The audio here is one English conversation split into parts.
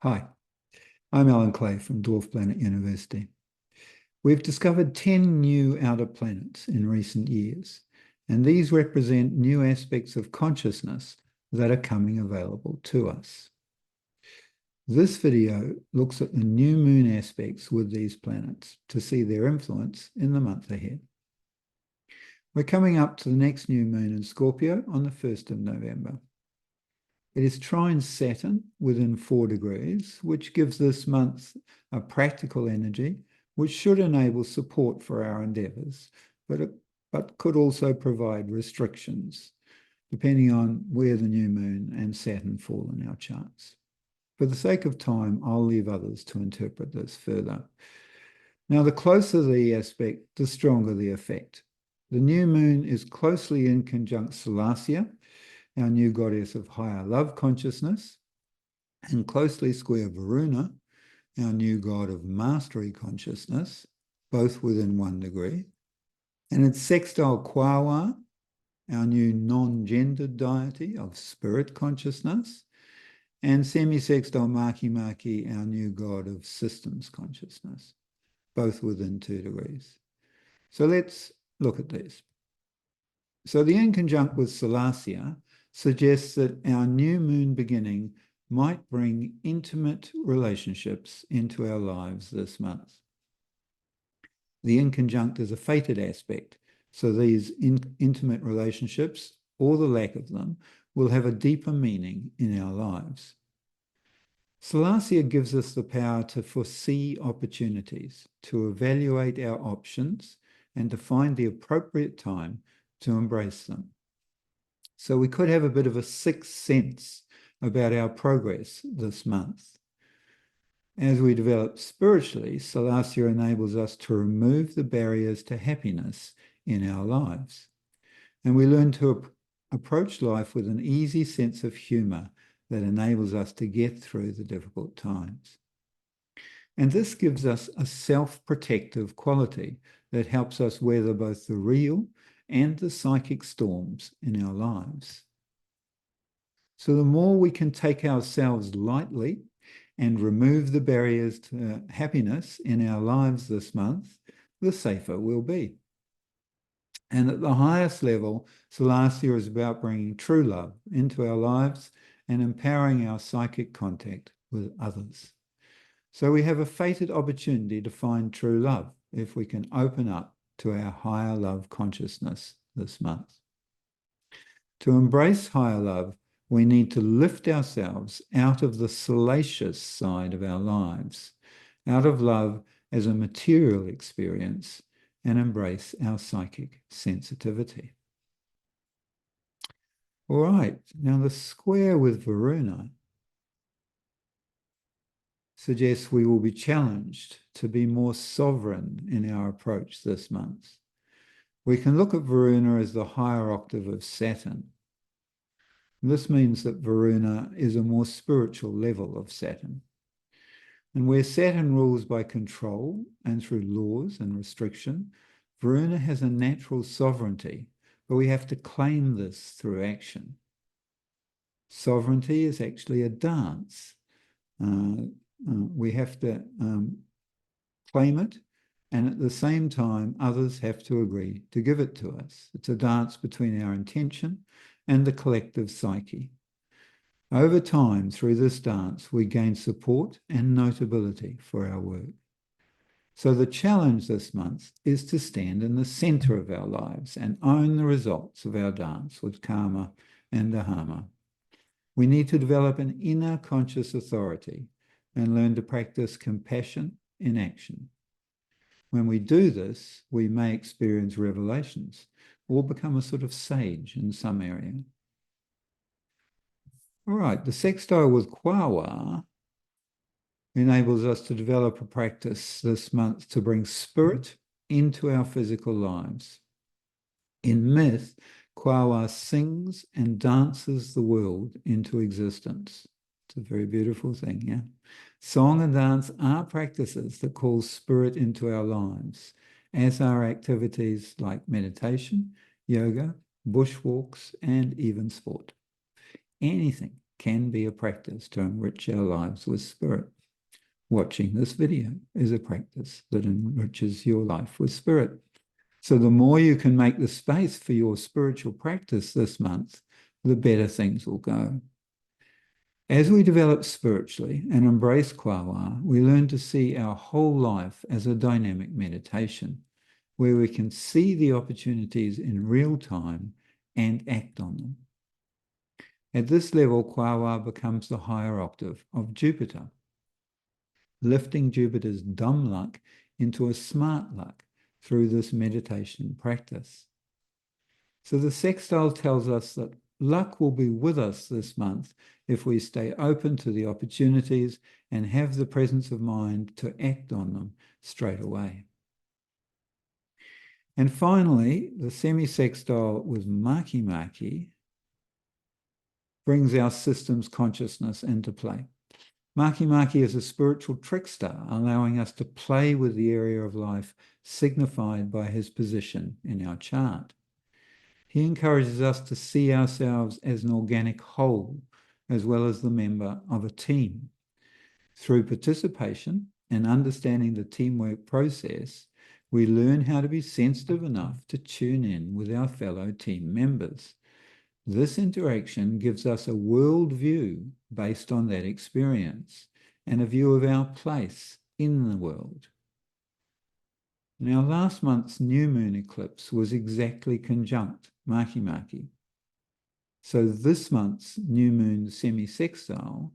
Hi, I'm Alan Clay from Dwarf Planet University. We've discovered 10 new outer planets in recent years, and these represent new aspects of consciousness that are coming available to us. This video looks at the new moon aspects with these planets to see their influence in the month ahead. We're coming up to the next new moon in Scorpio on the 1st of November. It is trine Saturn within 4 degrees, which gives this month a practical energy, which should enable support for our endeavours, but could also provide restrictions, depending on where the new moon and Saturn fall in our charts. For the sake of time, I'll leave others to interpret this further. Now, the closer the aspect, the stronger the effect. The new moon is closely inconjunct Salacia, our new goddess of higher love consciousness, and closely square Varuna, our new god of mastery consciousness, both within 1 degree. And it's sextile Quaoar, our new non-gendered deity of spirit consciousness, and semi-sextile Makemake, our new god of systems consciousness, both within 2 degrees. So let's look at this. So the inconjunct with Salacia suggests that our new moon beginning might bring intimate relationships into our lives this month. The inconjunct is a fated aspect, so these intimate relationships, or the lack of them, will have a deeper meaning in our lives. Salacia gives us the power to foresee opportunities, to evaluate our options, and to find the appropriate time to embrace them. So we could have a bit of a sixth sense about our progress this month. As we develop spiritually, Salacia enables us to remove the barriers to happiness in our lives. And we learn to approach life with an easy sense of humor that enables us to get through the difficult times. And this gives us a self-protective quality that helps us weather both the real and the psychic storms in our lives. So the more we can take ourselves lightly and remove the barriers to happiness in our lives this month, the safer we'll be. And at the highest level, Salacia is about bringing true love into our lives and empowering our psychic contact with others. So we have a fated opportunity to find true love if we can open up to our higher love consciousness this month. To embrace higher love, we need to lift ourselves out of the salacious side of our lives, out of love as a material experience, and embrace our psychic sensitivity. All right, now the square with Varuna suggests we will be challenged to be more sovereign in our approach this month. We can look at Varuna as the higher octave of Saturn. This means that Varuna is a more spiritual level of Saturn. And where Saturn rules by control and through laws and restriction, Varuna has a natural sovereignty, but we have to claim this through action. Sovereignty is actually a dance. We have to claim it, and at the same time, others have to agree to give it to us. It's a dance between our intention and the collective psyche. Over time, through this dance, we gain support and notability for our work. So the challenge this month is to stand in the center of our lives and own the results of our dance with karma and dharma. We need to develop an inner conscious authority and learn to practice compassion in action. When we do this, we may experience revelations or become a sort of sage in some area. All right, the sextile with Quaoar enables us to develop a practice this month to bring spirit into our physical lives. In myth, Quaoar sings and dances the world into existence. It's a very beautiful thing, yeah? Song and dance are practices that call spirit into our lives, as are activities like meditation, yoga, bushwalks, and even sport. Anything can be a practice to enrich our lives with spirit. Watching this video is a practice that enriches your life with spirit. So the more you can make the space for your spiritual practice this month, the better things will go. As we develop spiritually and embrace Quaoar, we learn to see our whole life as a dynamic meditation, where we can see the opportunities in real time and act on them. At this level, Quaoar becomes the higher octave of Jupiter, lifting Jupiter's dumb luck into a smart luck through this meditation practice. So the sextile tells us that luck will be with us this month if we stay open to the opportunities and have the presence of mind to act on them straight away. And finally, the semi-sextile with Makemake brings our system's consciousness into play. Makemake is a spiritual trickster, allowing us to play with the area of life signified by his position in our chart. He encourages us to see ourselves as an organic whole, as well as the member of a team. Through participation and understanding the teamwork process, we learn how to be sensitive enough to tune in with our fellow team members. This interaction gives us a world view based on that experience and a view of our place in the world. Now, last month's new moon eclipse was exactly conjunct Makemake. So this month's new moon semi-sextile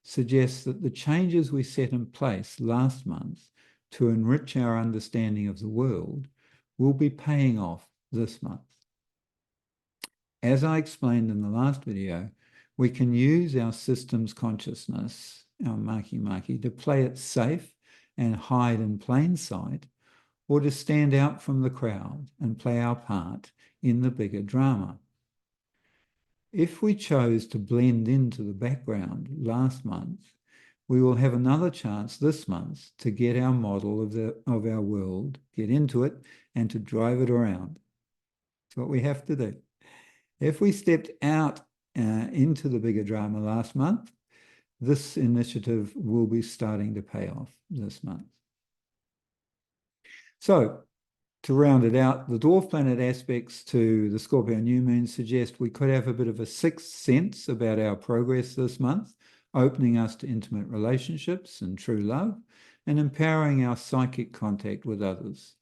suggests that the changes we set in place last month to enrich our understanding of the world will be paying off this month. As I explained in the last video, we can use our system's consciousness, our Makemake, to play it safe and hide in plain sight, or to stand out from the crowd and play our part in the bigger drama. If we chose to blend into the background last month, we will have another chance this month to get our model of our world, get into it, and to drive it around. That's what we have to do. If we stepped out into the bigger drama last month, this initiative will be starting to pay off this month. So, to round it out, the dwarf planet aspects to the Scorpio new moon suggest we could have a bit of a sixth sense about our progress this month, opening us to intimate relationships and true love, and empowering our psychic contact with others.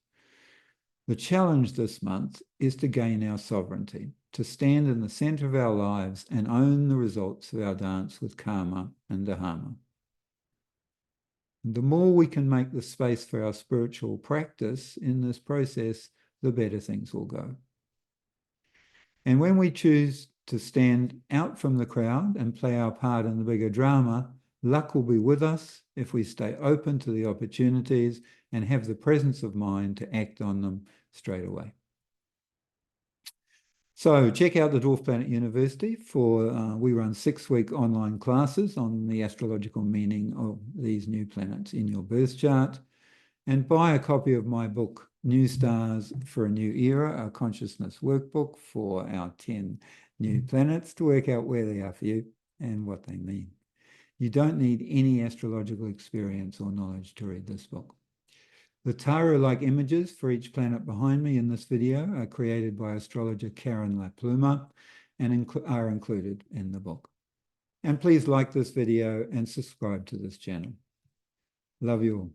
The challenge this month is to gain our sovereignty, to stand in the center of our lives and own the results of our dance with karma and dharma. The more we can make the space for our spiritual practice in this process, the better things will go. And when we choose to stand out from the crowd and play our part in the bigger drama, luck will be with us if we stay open to the opportunities and have the presence of mind to act on them straight away. So check out the Dwarf Planet University for, we run 6-week online classes on the astrological meaning of these new planets in your birth chart, and buy a copy of my book, New Stars for a New Era, a Consciousness Workbook for our 10 new planets to work out where they are for you and what they mean. You don't need any astrological experience or knowledge to read this book. The tarot-like images for each planet behind me in this video are created by astrologer Karen La Pluma and are included in the book. And please like this video and subscribe to this channel. Love you all.